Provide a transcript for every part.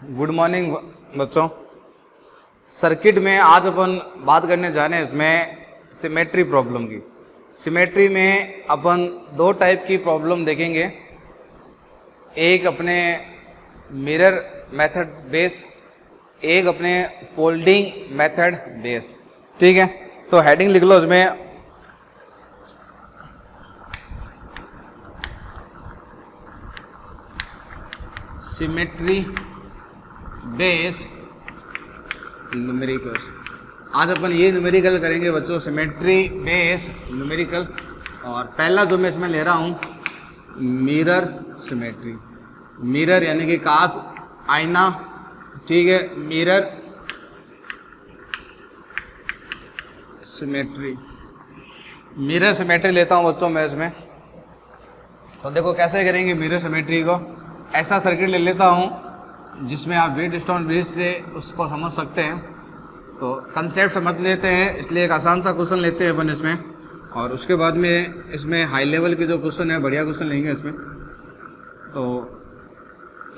Good morning बच्चों। Circuit में आज अपन बात करने जा रहे हैं इसमें सिमेट्री प्रॉब्लम की। सिमेट्री में अपन दो टाइप की प्रॉब्लम देखेंगे, एक अपने मिरर मेथड बेस, एक अपने फोल्डिंग मेथड बेस। ठीक है, तो हेडिंग लिख लो इसमें सिमेट्री बेस न्यूमेरिकल्स। आज अपन ये न्यूमेरिकल करेंगे बच्चों, सिमेट्री बेस न्यूमेरिकल। और पहला जो मैं इसमें ले रहा हूँ मिरर सिमेट्री। मिरर यानी कि कांच, आईना। ठीक है, मिरर सिमेट्री। मिरर सिमेट्री लेता हूँ बच्चों मैं इसमें। तो देखो कैसे करेंगे मिरर सिमेट्री को। ऐसा सर्किट ले लेता हूँ जिसमें आप व्हीटस्टोन ब्रिज से उसको समझ सकते हैं। तो कंसेप्ट समझ लेते हैं, इसलिए एक आसान सा क्वेश्चन लेते हैं अपन इसमें, और उसके बाद में इसमें हाई लेवल के जो क्वेश्चन है बढ़िया क्वेश्चन लेंगे इसमें। तो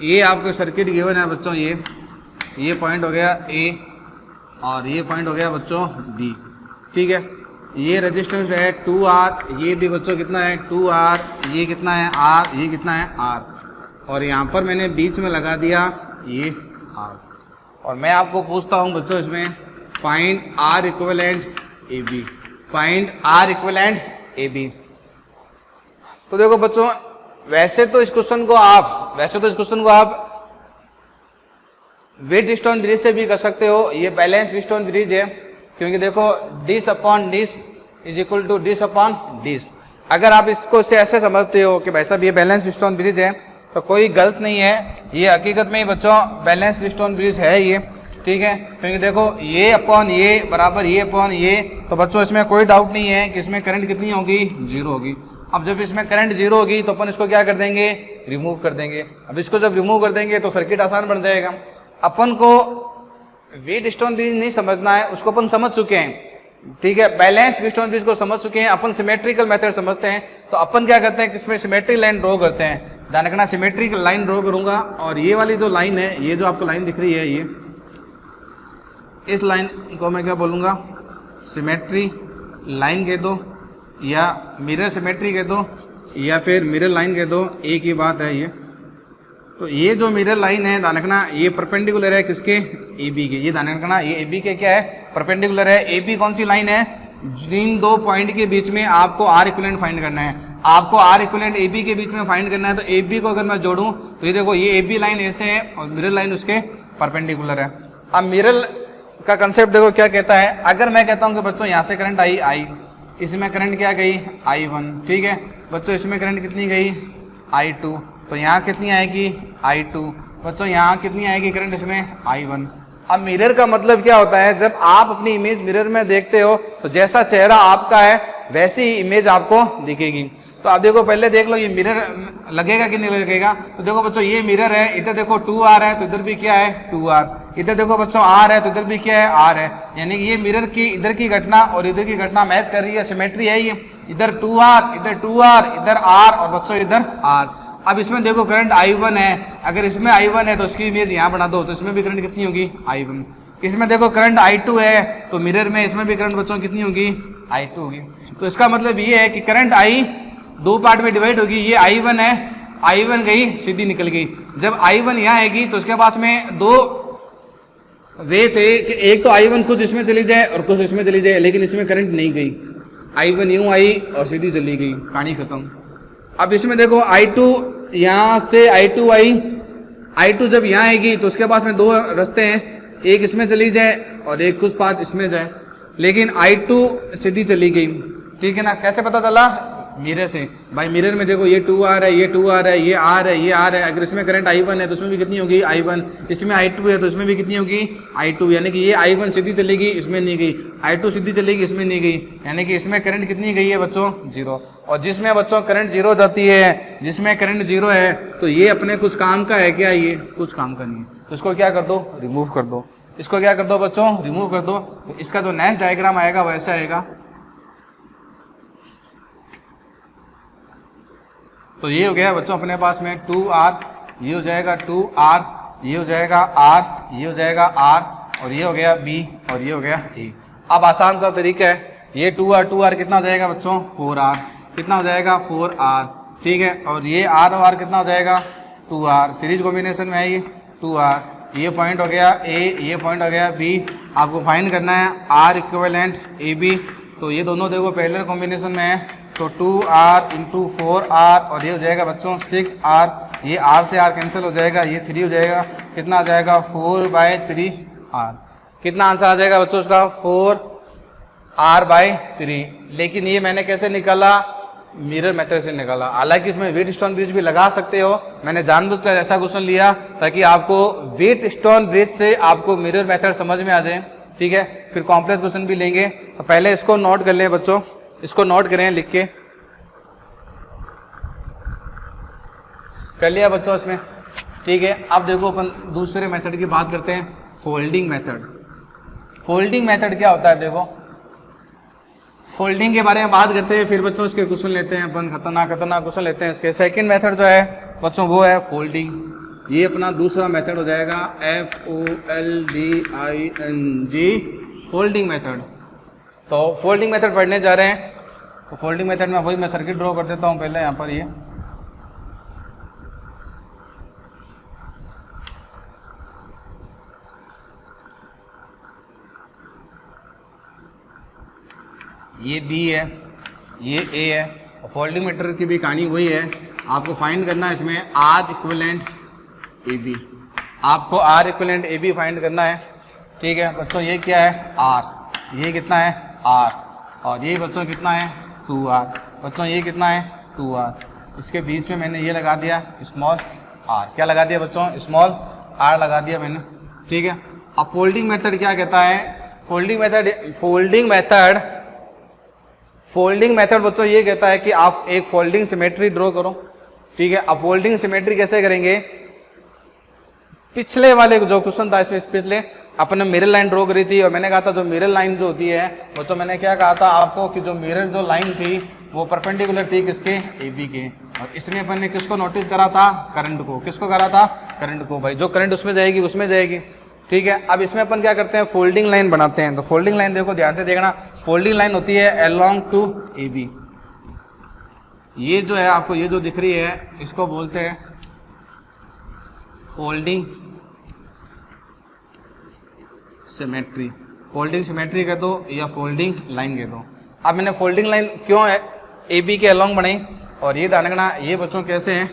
ये आपके सर्किट गिवन है बच्चों, ये पॉइंट हो गया ए और ये पॉइंट हो गया बच्चों बी। ठीक है, ये रेजिस्टेंस है 2R, ये भी बच्चों कितना है 2R, ये कितना है R, ये कितना है R, और यहाँ पर मैंने बीच में लगा दिया ये R। और मैं आपको पूछता हूँ बच्चों इसमें find R equivalent AB, find R equivalent AB। तो देखो बच्चों, वैसे तो इस क्वेश्चन को आप व्हीटस्टोन ब्रिज से भी कर सकते हो। ये बैलेंस व्हीटस्टोन ब्रिज है, क्योंकि देखो this upon this is equal to this upon this. अगर आप इसको से ऐसे समझते हो कि भाई साहब ये बैलेंस व्हीटस्टोन ब्रिज है, तो कोई गलत नहीं है। ये हकीकत में ही बच्चों बैलेंस व्हीटस्टोन ब्रिज है ये। ठीक है, क्योंकि देखो ये अपॉन ये बराबर ये अपॉन ये, तो बच्चों इसमें कोई डाउट नहीं है कि इसमें करंट कितनी होगी, जीरो होगी। अब जब इसमें करंट जीरो होगी तो अपन इसको क्या कर देंगे, रिमूव कर देंगे। अब इसको जब रिमूव कर देंगे तो सर्किट आसान बन जाएगा। अपन को व्हीटस्टोन ब्रिज नहीं समझना है, उसको अपन समझ चुके हैं। ठीक है, बैलेंस व्हीटस्टोन ब्रिज को समझ चुके हैं, अपन सिमेट्रिकल मेथड समझते हैं। तो अपन क्या करते हैं कि इसमें सिमेट्री लाइन ड्रॉ करते हैं। ध्यान रखना, सिमेट्री लाइन ड्रॉ करूंगा, और ये वाली जो लाइन है, ये जो आपको लाइन दिख रही है, ये इस लाइन को मैं क्या बोलूँगा, सिमेट्री लाइन कह दो, या मिरर सिमेट्री कह दो, या फिर मिरर लाइन कह दो, एक ही बात है ये। तो ये जो मिरर लाइन है, ध्यान रखना, ये परपेंडिकुलर है किसके, ए बी के। ये ध्यान रखना, ये ए बी के क्या है, परपेंडिकुलर है। ए बी कौन सी लाइन है, जिन दो पॉइंट के बीच में आपको आर इक्विवेलेंट फाइंड करना है। आपको आर इक्विवेलेंट ए बी के बीच में फाइंड करना है। तो ए बी को अगर मैं जोड़ूं तो ये देखो, ये ए बी लाइन ऐसे है और मिरर लाइन उसके परपेंडिकुलर है। अब मिरर का कंसेप्ट देखो क्या कहता है। अगर मैं कहता हूँ कि बच्चों यहाँ से करंट आई, इसमें करंट क्या गई, I1। ठीक है बच्चों, इसमें करंट कितनी गई, I2, तो यहाँ कितनी आएगी, I2। बच्चों यहाँ कितनी आएगी करंट, इसमें I1। अब मिरर का मतलब क्या होता है, जब आप अपनी इमेज मिरर में देखते हो तो जैसा चेहरा आपका है वैसी ही इमेज आपको दिखेगी। तो आप देखो, पहले देख लो ये मिरर लगेगा कि नहीं लगेगा। तो देखो बच्चों, ये मिरर है, इधर देखो 2R है तो इधर भी क्या है 2R, इधर देखो बच्चों R है तो इधर भी क्या है R है। यानी कि ये मिरर की इधर की घटना और इधर की घटना मैच कर रही है, सिमेट्री है ये। इधर 2R, इधर 2R, इधर R, और बच्चों इधर R। अब इसमें देखो करंट I1 है, अगर इसमें I1 है तो इसकी इमेज यहाँ बना दो, तो इसमें भी करंट कितनी होगी, I1। इसमें देखो करंट I2 है, तो मिरर में इसमें भी करंट बच्चों कितनी होगी, I2 होगी। तो इसका मतलब ये है कि करंट I दो पार्ट में डिवाइड होगी। ये I1 है, I1 गई सीधी निकल गई। जब I1 यहाँ आएगी तो उसके पास में दो वे थे कि एक तो I1 कुछ इसमें चली जाए और कुछ इसमें चली जाए, लेकिन इसमें करंट नहीं गई। I1 यूं आई और सीधी चली गई, कहानी खत्म। अब इसमें देखो I2 यहाँ से I2 आई, I2 जब यहाँ आएगी तो उसके पास में दो रास्ते हैं, एक इसमें चली जाए और एक कुछ पार्ट इसमें जाए, लेकिन I2 सीधी चली गई। ठीक है ना, कैसे पता चला, मिरर से। भाई मिरर में देखो ये 2R है, ये 2R है, ये R है, ये R है। अगर इसमें करंट I1 है तो इसमें भी कितनी होगी, I1। इसमें I2 है तो इसमें भी कितनी होगी, I2। यानी कि ये I1 सीधी चलेगी, इसमें नहीं गई, I2 सीधी चलेगी, इसमें नहीं गई। यानी कि इसमें करंट कितनी गई है बच्चों, जीरो। और जिसमें बच्चों करंट जीरो जाती है, जिसमें करंट जीरो है, तो ये अपने कुछ काम का है क्या, ये कुछ काम का नहीं है। तो इसको क्या कर दो, रिमूव कर दो। इसको क्या कर दो बच्चों, रिमूव कर दो। तो इसका जो नेक्स्ट डायग्राम आएगा वैसा आएगा। तो ये हो गया बच्चों अपने पास में 2R, ये हो जाएगा 2R, ये हो जाएगा R, ये हो जाएगा R, और ये हो गया B, और ये हो गया A। अब आसान सा तरीका है, ये 2R कितना हो जाएगा बच्चों 4R, कितना हो जाएगा 4R, ठीक है। और ये R और R कितना हो जाएगा 2R, सीरीज कॉम्बिनेशन में है ये 2R। ये पॉइंट हो गया A, ये पॉइंट हो गया B। आपको फाइंड करना है R इक्विवेलेंट AB, तो ये दोनों देखो पैरेलल कॉम्बिनेशन में है, तो 2R इंटू 4R, और ये हो जाएगा बच्चों 6R। ये R से R कैंसिल हो जाएगा, ये 3 हो जाएगा, कितना आ जाएगा 4/3R। कितना आंसर आ जाएगा बच्चों उसका 4R/3। लेकिन ये मैंने कैसे निकाला, मिरर मेथड से निकाला। हालांकि इसमें व्हीटस्टोन ब्रिज भी लगा सकते हो, मैंने जानबूझकर ऐसा क्वेश्चन लिया ताकि आपको व्हीटस्टोन ब्रिज से आपको मिरर मेथड समझ में आ जाए, ठीक है। फिर कॉम्प्लेक्स क्वेश्चन भी लेंगे, तो पहले इसको नोट कर लें बच्चों, इसको नोट करें लिख के, कर लिया बच्चों इसमें, ठीक है। अब देखो अपन दूसरे मेथड की बात करते हैं, फोल्डिंग मेथड। फोल्डिंग मेथड क्या होता है, देखो फोल्डिंग के बारे में बात करते हैं, फिर बच्चों इसके क्वेश्चन लेते हैं अपन, खतरनाक क्वेश्चन लेते हैं इसके। सेकंड मेथड जो है बच्चों वो है फोल्डिंग। ये अपना दूसरा मेथड हो जाएगा FOLDING, फोल्डिंग मेथड। तो फोल्डिंग मेथड पढ़ने जा रहे हैं, तो फोल्डिंग मेथड में वही मैं सर्किट ड्रॉ कर देता हूँ पहले यहाँ पर। ये B है, ये A है, और फोल्डिंग मेथड की भी कहानी वही है। आपको फाइंड करना है इसमें R इक्विवेलेंट AB, आपको R इक्विवेलेंट AB फाइंड करना है, ठीक है बच्चों। ये क्या है R, ये कितना है R, और ये बच्चों कितना है 2R, बच्चों ये कितना है 2R। इसके बीच में मैंने ये लगा दिया स्मॉल r, क्या लगा दिया बच्चों स्मॉल r लगा दिया मैंने, ठीक है। अब फोल्डिंग मेथड क्या कहता है, फोल्डिंग मेथड बच्चों ये कहता है कि आप एक फोल्डिंग सिमेट्री ड्रॉ करो, ठीक है। अब फोल्डिंग सिमेट्री कैसे करेंगे, पिछले वाले जो क्वेश्चन था इसमें पिछले अपन ने मिरर लाइन ड्रॉ करी थी, और मैंने कहा था जो मिरर लाइन जो होती है बच्चों, मैंने क्या कहा था आपको कि जो मिरर जो लाइन थी वो परपेंडिकुलर थी किसके, AB के। और इसमें अपन ने किसको नोटिस करा था, करंट को। किसको करा था, करंट को। भाई जो करंट उसमें जाएगी उसमें जाएगी, ठीक है। अब इसमें अपन क्या करते हैं, फोल्डिंग लाइन बनाते हैं। तो फोल्डिंग लाइन देखो ध्यान से देखना, फोल्डिंग लाइन होती है अलोंग टू AB। ये जो है आपको ये जो दिख रही है इसको बोलते हैं फोल्डिंग सिमेट्री। फोल्डिंग सिमेट्री कह दो या फोल्डिंग लाइन कह दो। अब मैंने फोल्डिंग लाइन क्यों है AB के अलोंग बनाई, और ये ध्यान रखना ये बच्चों कैसे है,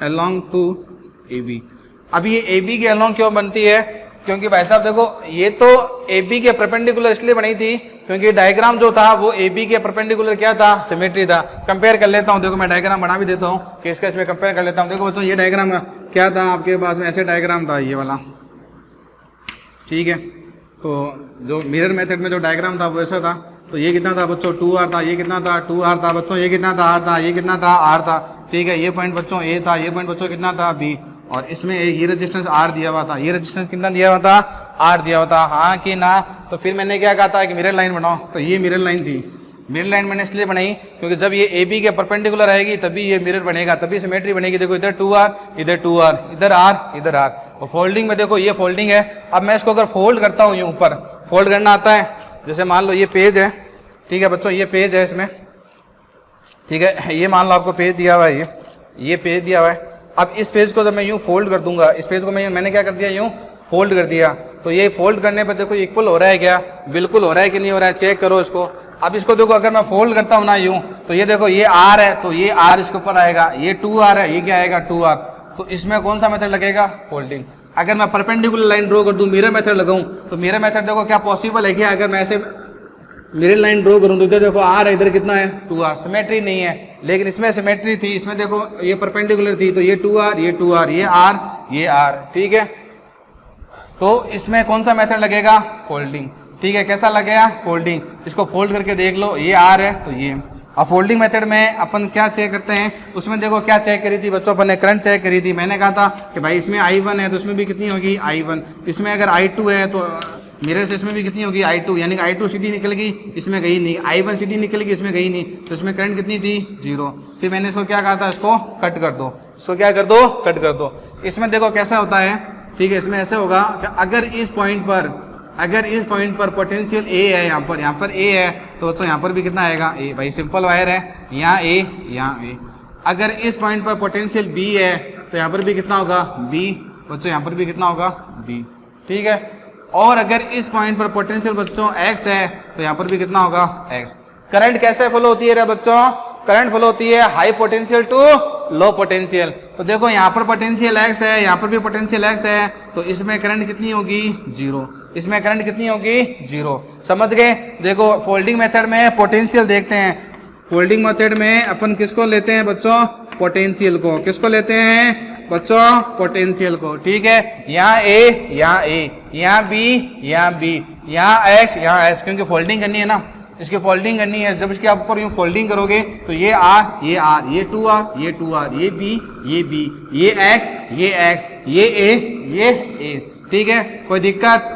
अलोंग टू AB। अब ये AB के अलोंग क्यों बनती है, क्योंकि भाई साहब देखो ये तो AB के परपेंडिकुलर इसलिए बनी थी क्योंकि डायग्राम जो था वो AB के परपेंडिकुलर क्या था, सिमेट्री था। कंपेयर कर लेता हूँ, देखो मैं डायग्राम बना भी देता हूँ कि इसका इसमें कंपेयर कर लेता हूँ। देखो बच्चों ये डायग्राम क्या था आपके पास में, ऐसे डायग्राम था ये वाला, ठीक है। तो जो मिरर मेथड में जो डायग्राम था वो ऐसा था। तो ये कितना था बच्चों 2R था, ये कितना था 2R था बच्चों, ये कितना था R था, ये कितना था R था, ठीक है। ये पॉइंट बच्चों A था, ये पॉइंट बच्चों कितना था B, और इसमें ये रेजिस्टेंस R दिया हुआ था, ये रेजिस्टेंस कितना दिया हुआ था, R दिया हुआ था, हाँ कि ना। तो फिर मैंने क्या कहा था कि मिरर लाइन बनाओ, तो ये मिरर लाइन थी। मिरर लाइन मैंने इसलिए बनाई क्योंकि जब ये AB के परपेंडिकुलर आएगी तभी ये मिरर बनेगा, तभी सिमेट्री बनेगी। देखो इधर 2R, इधर 2R, इधर R, इधर R। और फोल्डिंग में देखो ये फोल्डिंग है। अब मैं इसको अगर फोल्ड करता हूँ, यूँ ऊपर फोल्ड करना आता है, जैसे मान लो ये पेज है, ठीक है बच्चों, ये पेज है इसमें, ठीक है। ये मान लो आपको पेज दिया हुआ है, ये पेज दिया हुआ है। अब इस पेज को जब मैं यूँ फोल्ड कर दूंगा, इस पेज को मैंने क्या कर दिया, यूँ फोल्ड कर दिया, तो ये फोल्ड करने पर देखो इक्वल हो रहा है क्या, बिल्कुल हो रहा है कि नहीं हो रहा है, चेक करो इसको। अब इसको देखो अगर मैं फोल्ड करता हूँ ना यूँ, तो ये देखो ये R है, तो ये R इसके ऊपर आएगा, ये 2R है, ये क्या आएगा 2R। तो इसमें कौन सा मेथड लगेगा, फोल्डिंग। अगर मैं परपेंडिकुलर लाइन ड्रॉ कर दूं, मिरर मेथड लगाऊं, तो मिरर मेथड देखो क्या पॉसिबल है क्या, अगर मैं ऐसे मिरर लाइन ड्रॉ करूं तो इधर देखो R है, इधर कितना है 2R, सिमेट्री नहीं है। लेकिन इसमें सिमेट्री थी, इसमें देखो ये परपेंडिकुलर थी, तो ये 2R, ये 2R, ये R, ये R, ठीक है। तो इसमें कौन सा मेथड लगेगा, फोल्डिंग, ठीक है। कैसा लगेगा, फोल्डिंग। इसको फोल्ड करके देख लो, ये R है तो ये। अब फोल्डिंग मेथड में अपन क्या चेक करते हैं, उसमें देखो क्या चेक करी थी बच्चों, अपन ने करंट चेक करी थी। मैंने कहा था कि भाई इसमें I1 है तो इसमें भी कितनी होगी I1, इसमें अगर I2 है तो मिरर से इसमें भी कितनी होगी I2, यानी कि I2 सीधी निकल गई, इसमें गई नहीं, I1 सीधी निकल गई, इसमें गई नहीं, तो इसमें करंट कितनी थी 0। फिर मैंने इसको क्या कहा था, इसको कट कर दो। इसको क्या कर दो, कट कर दो। इसमें देखो कैसा होता है, ठीक है, इसमें ऐसे होगा कि अगर इस पॉइंट पर पोटेंशियल ए है, यहाँ पर ए है, तो बच्चों यहाँ पर भी कितना आएगा, ए। भाई सिंपल वायर है, यहाँ ए यहाँ ए। अगर इस पॉइंट पर पोटेंशियल बी है तो यहाँ पर भी कितना होगा, बी। बच्चों यहाँ पर भी कितना होगा, बी, ठीक है। और अगर इस पॉइंट पर पोटेंशियल बच्चों एक्स है तो यहाँ पर भी कितना होगा, एक्स। करंट कैसे फ्लो होती है रे बच्चों, करंट फ्लो होती है high potential to low potential. तो देखो यहाँ पर पोटेंशियल एक्स है, यहाँ पर भी पोटेंशियल एक्स है, तो इसमें करंट कितनी होगी, जीरो। इसमें करंट कितनी होगी, जीरो। समझ गए। देखो फोल्डिंग मेथड में पोटेंशियल देखते हैं, फोल्डिंग मेथड में अपन किसको लेते हैं बच्चों, पोटेंशियल को। किसको लेते हैं बच्चों, पोटेंशियल को, ठीक है। यहाँ ए यहाँ ए, यहाँ बी यहाँ बी, यहाँ एक्स यहाँ एक्स, क्योंकि फोल्डिंग करनी है ना, इसकी फोल्डिंग करनी है। जब इसके ऊपर यूं फोल्डिंग करोगे तो ये आर, ये आर, ये टू आर, ये टू आर, ये बी, ये बी, ये एक्स, ये एक्स, ये ए, ये ए, ठीक है। कोई दिक्कत।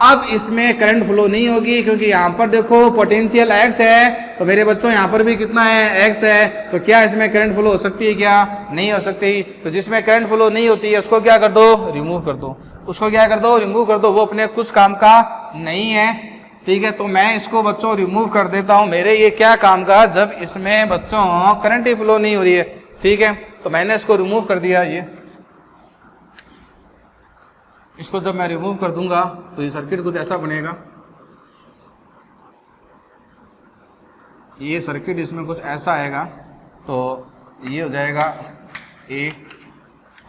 अब इसमें करंट फ्लो नहीं होगी क्योंकि यहाँ पर देखो पोटेंशियल एक्स है, तो मेरे बच्चों यहाँ पर भी कितना है, एक्स है। तो क्या इसमें करंट फ्लो हो सकती है, क्या नहीं हो सकती। तो जिसमें करंट फ्लो नहीं होती है उसको क्या कर दो, रिमूव कर दो। उसको क्या कर दो, रिमूव कर दो। वो अपने कुछ काम का नहीं है, ठीक है। तो मैं इसको बच्चों रिमूव कर देता हूँ। मेरे ये क्या काम का, जब इसमें बच्चों करंट ही फ्लो नहीं हो रही है, ठीक है, तो मैंने इसको रिमूव कर दिया। ये इसको जब मैं रिमूव कर दूंगा तो ये सर्किट कुछ ऐसा बनेगा। ये सर्किट इसमें कुछ ऐसा आएगा, तो ये हो जाएगा ए,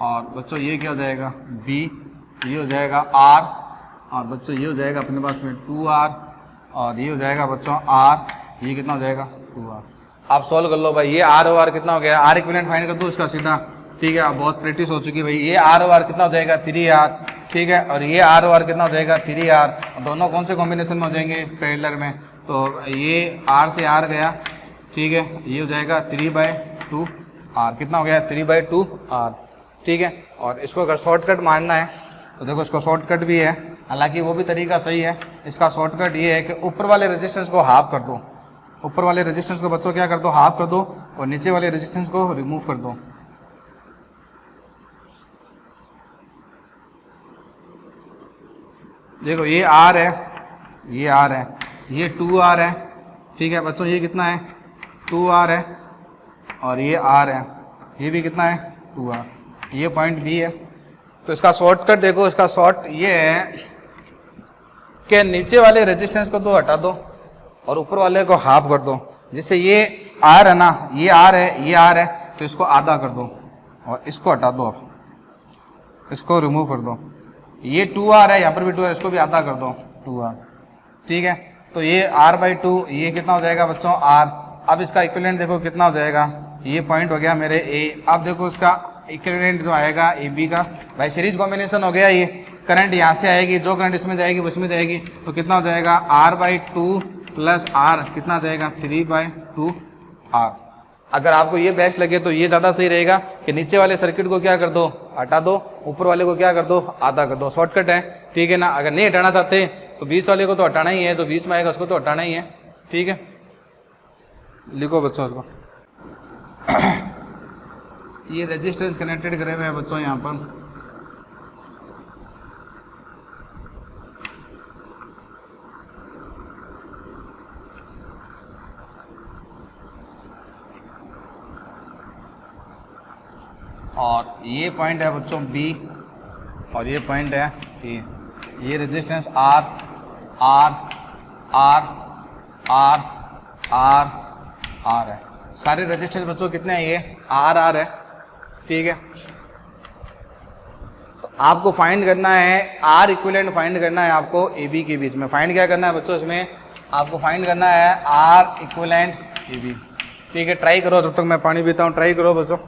और बच्चों ये क्या हो जाएगा, बी, ये हो जाएगा आर, और बच्चों ये हो जाएगा अपने पास में 2R, और ये हो जाएगा बच्चों R, ये कितना हो जाएगा 2R। आप सॉल्व कर लो भाई। ये R और R कितना हो गया, R इक्विवेलेंट फाइंड कर दो इसका सीधा, ठीक है। आप बहुत प्रैक्टिस हो चुकी है भाई। ये R और R कितना हो जाएगा 3R, ठीक है। और ये R और R कितना हो जाएगा 3R। दोनों कौन से कॉम्बिनेशन में हो जाएंगे, पैरेलल में। तो ये R से R गया, ठीक है, ये हो जाएगा 3/2R, कितना हो गया 3/2R, ठीक है। और इसको अगर शॉर्टकट मानना है तो देखो इसको शॉर्टकट भी है, हालांकि वो भी तरीका सही है। इसका शॉर्टकट ये है कि ऊपर वाले रेजिस्टेंस को हाफ कर दो। ऊपर वाले रेजिस्टेंस को बच्चों क्या कर दो, हाफ कर दो, और नीचे वाले रेजिस्टेंस को रिमूव कर दो। देखो ये R है, ये R है, ये 2R है, ठीक है बच्चों। ये कितना है 2R है, और ये R है, ये भी कितना है 2R। ये पॉइंट B है। तो इसका शॉर्टकट देखो, इसका शॉर्ट ये है कि नीचे वाले रेजिस्टेंस को तो हटा दो और ऊपर वाले को हाफ कर दो। जिससे ये R है ना, ये R है, ये R है, तो इसको आधा कर दो और इसको हटा दो, आप इसको रिमूव कर दो। ये 2R है, यहाँ पर भी 2R, इसको भी आधा कर दो 2R, ठीक है। तो ये R/2, ये कितना हो जाएगा बच्चों R। अब इसका इक्विवेलेंट देखो कितना हो जाएगा, ये पॉइंट हो गया मेरे A। अब देखो इसका इक्विवेलेंट जो आएगा AB का, भाई सीरीज कॉम्बिनेशन हो गया। ये करंट यहाँ से आएगी, जो करंट इसमें जाएगी वो इसमें जाएगी, तो कितना हो जाएगा R/2 प्लस R, कितना जाएगा 3/2R। अगर आपको ये बेस्ट लगे तो ये ज़्यादा सही रहेगा कि नीचे वाले सर्किट को क्या कर दो, हटा दो, ऊपर वाले को क्या कर दो, आधा कर दो। शॉर्टकट है, ठीक है ना। अगर नहीं हटाना चाहते तो बीच वाले को तो हटाना ही है, जो बीच में आएगा उसको तो हटाना ही है, ठीक है। लिखो बच्चों उसको। ये रेजिस्टेंस कनेक्टेड करे हुए हैं बच्चों यहाँ पर। और ये पॉइंट है बच्चों B, और ये पॉइंट है A। ये resistance R R R R R R है। सारे रेजिस्टेंस बच्चों कितने हैं, ये R R है, ठीक है। तो आपको फाइंड करना है R इक्विवेलेंट फाइंड करना है आपको AB के बीच में। फाइंड क्या करना है बच्चों, इसमें आपको फाइंड करना है R इक्विवेलेंट AB, ठीक है। ट्राई करो, जब तक मैं पानी पीता हूँ ट्राई करो बच्चों।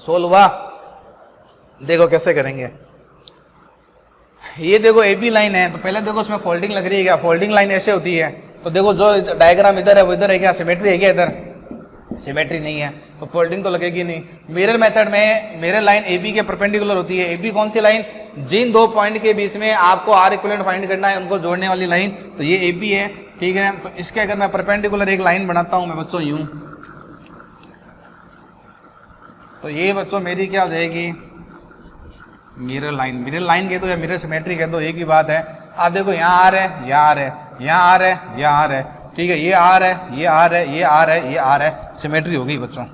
सोल्व हुआ। देखो कैसे करेंगे। ये देखो AB लाइन है, तो पहले देखो उसमें फोल्डिंग लग रही है क्या, फोल्डिंग लाइन ऐसे होती है। तो देखो जो डायग्राम इधर है वो इधर है क्या, सिमेट्री है क्या, इधर सिमेट्री नहीं है, तो फोल्डिंग तो लगेगी नहीं। मिरर मेथड में मिरर लाइन AB के परपेंडिकुलर होती है। AB कौन सी लाइन, जिन दो पॉइंट के बीच में आपको आर इक्विवेलेंट फाइंड करना है उनको जोड़ने वाली लाइन, तो ये ए बी है, ठीक है। तो इसके अगर मैं परपेंडिकुलर एक लाइन बनाता हूं मैं बच्चों यूं, तो ये बच्चों मेरी क्या हो जाएगी, मिरर लाइन। मिरर लाइन कह दो या मिरर सिमेट्री कह दो, एक ही बात है। आप देखो यहाँ आर है, यहाँ आर है, यहाँ आर है, यहाँ आर है, ठीक है। ये आर है, ये आर है, ये आर है, ये आर है, सिमेट्री हो गई बच्चों,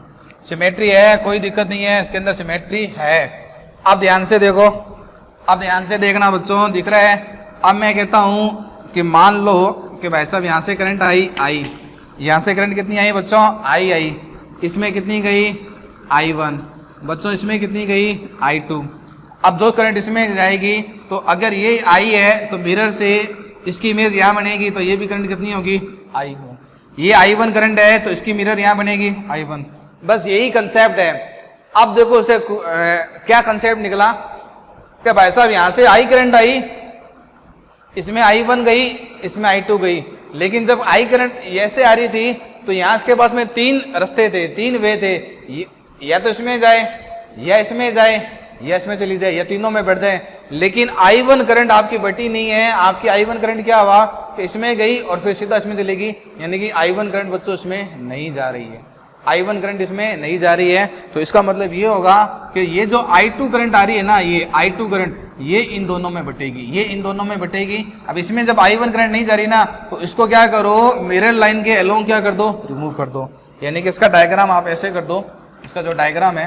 सिमेट्री है, कोई दिक्कत नहीं है, इसके अंदर सिमेट्री है। अब ध्यान से देखो, अब ध्यान से देखना बच्चों, दिख रहा है। अब मैं कहता हूँ कि मान लो कि भाई साहब यहाँ से करंट आई, यहाँ से करंट कितनी आई बच्चों, आई, इसमें कितनी गई I1, बच्चों इसमें कितनी गई I2। अब जो करंट इसमें जाएगी, तो अगर ये I है तो मिरर से इसकी इमेज यहाँ बनेगी, तो ये भी करंट कितनी होगी I1। ये I1 करंट है तो इसकी मिरर यहाँ बनेगी I1। बस यही कंसेप्ट है। अब देखो उसे क्या कंसेप्ट निकला कि भाई साहब यहाँ से I करंट आई, इसमें I1 गई, इसमें I2 गई, लेकिन जब I करंट ऐसे आ रही थी तो यहाँ इसके पास में तीन रास्ते थे, तीन वे थे, या तो इसमें जाए, या इसमें जाए, या इसमें चली जाए, या तीनों में बैठ जाए। लेकिन I1 करंट आपकी बटी नहीं है, आपकी I1 करंट क्या हुआ कि इसमें गई और फिर सीधा इसमें चलेगी, यानी कि I1 करंट बच्चों इसमें नहीं जा रही है, I1 करंट इसमें नहीं जा रही है। तो इसका मतलब ये होगा कि ये जो I2 करंट आ रही है ना, ये I2 करंट ये इन दोनों में बटेगी, ये इन दोनों में बटेगी। अब इसमें जब I1 करंट नहीं जा रही ना, तो इसको क्या करो, मिरर लाइन के अलोंग क्या कर दो, रिमूव कर दो। यानी कि इसका डायग्राम आप ऐसे कर दो, इसका जो डायग्राम है,